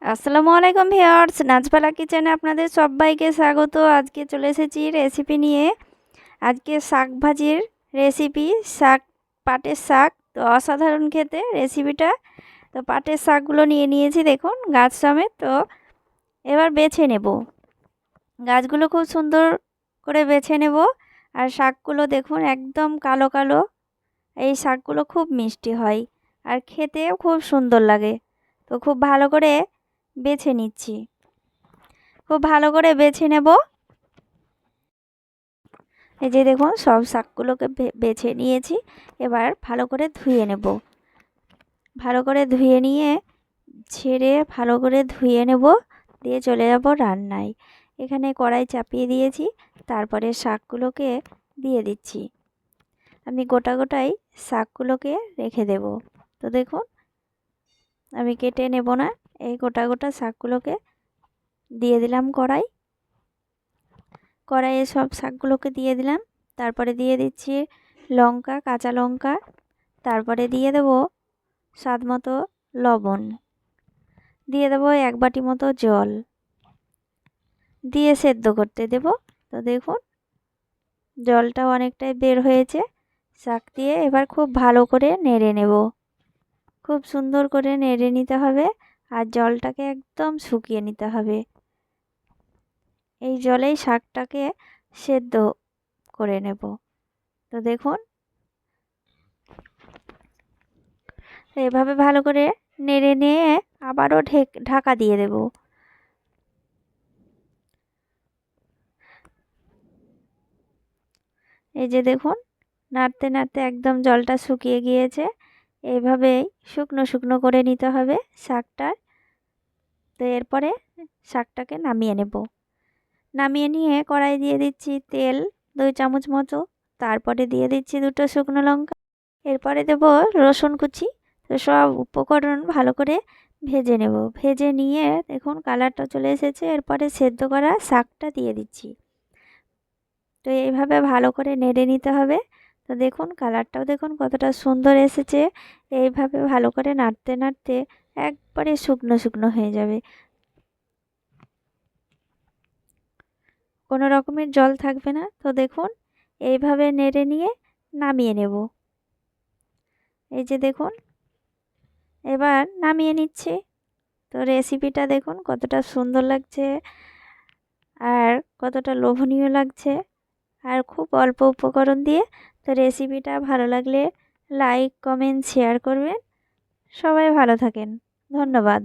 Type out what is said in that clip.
আসসালামু আলাইকুম ভিউয়ার্স, নাজপালা কিচেনে আপনাদের সবাইকে স্বাগত। আজকে চলে এসেছি রেসিপি নিয়ে। আজকে শাক ভাজির রেসিপি, শাক, পাটের শাক। তো অসাধারণ খেতে রেসিপিটা। তো পাটের শাকগুলো নিয়ে নিয়েছি, দেখুন গাছ সমেত। তো এবার বেছে নেব, গাছগুলো খুব সুন্দর করে বেছে নেব। আর শাকগুলো দেখুন একদম কালো কালো। এই শাকগুলো খুব মিষ্টি হয় আর খেতেও খুব সুন্দর লাগে। তো খুব ভালো করে বেছে নিচ্ছি, খুব ভালো করে বেছে নেব। এই যে দেখুন সব শাকগুলোকে বেছে নিয়েছি। এবার ভালো করে ধুয়ে নেব, ভালো করে ধুয়ে নিয়ে ছেড়ে ভালো করে ধুয়ে নেব, দিয়ে চলে যাব রান্নায়। এখানে কড়াই চাপিয়ে দিয়েছি, তারপরে শাকগুলোকে দিয়ে দিচ্ছি। আমি গোটা গোটাই শাকগুলোকে রেখে দেব। তো দেখুন আমি কেটে নেব না, এই গোটা গোটা শাকগুলোকে দিয়ে দিলাম কড়াইয়ে সব শাকগুলোকে দিয়ে দিলাম। তারপরে দিয়ে দিচ্ছি লঙ্কা, কাঁচা লঙ্কা। তারপরে দিয়ে দেব স্বাদ মতো লবণ, দিয়ে দেব 1 বাটি মতো জল, দিয়ে সেদ্ধ করতে দেব। তো দেখুন জলটাও অনেকটাই বের হয়েছে। শাক দিয়ে এবার খুব ভালো করে নেড়ে নেব, খুব সুন্দর করে নেড়ে নিতে হবে। আর জলটাকে একদম শুকিয়ে নিতে হবে। এই জলেই শাকটাকে সেদ্ধ করে নেব। তো দেখুন এভাবে ভালো করে নেড়ে নিয়ে আবারও ঢাকা দিয়ে দেব। এই যে দেখুন নাড়তে নাড়তে একদম জলটা শুকিয়ে গিয়েছে। এইভাবেই শুকনো শুকনো করে নিতে হবে শাকটা। তো এরপরে শাকটাকে নামিয়ে নেব। নামিয়ে নিয়ে কড়াই দিয়ে দিচ্ছি তেল 2 চামচ মতো। তারপরে দিয়ে দিচ্ছি 2টো শুকনো লঙ্কা। এরপরে দেব রসুন কুচি। তো সব উপকরণ ভালো করে ভেজে নেব। ভেজে নিয়ে দেখুন কালারটা চলে এসেছে। এরপরে সেদ্ধ করা শাকটা দিয়ে দিচ্ছি। তো এইভাবে ভালো করে নেড়ে নিতে হবে। তো দেখুন কালারটাও দেখুন কতটা সুন্দর এসেছে। এইভাবে ভালো করে নাড়তে নাড়তে একবারে শুকনো শুকনো হয়ে যাবে, কোনো রকমের জল থাকবে না। তো দেখুন এইভাবে নেড়ে নিয়ে নামিয়ে নেব। এই যে দেখুন এবার নামিয়ে নিচ্ছি। তো রেসিপিটা দেখুন কতটা সুন্দর লাগছে আর কতটা লোভনীয় লাগছে, আর খুব অল্প উপকরণ দিয়ে। তো রেসিপিটা ভালো লাগলে লাইক, কমেন্ট, শেয়ার করবেন। সবাই ভালো থাকেন। ধন্যবাদ।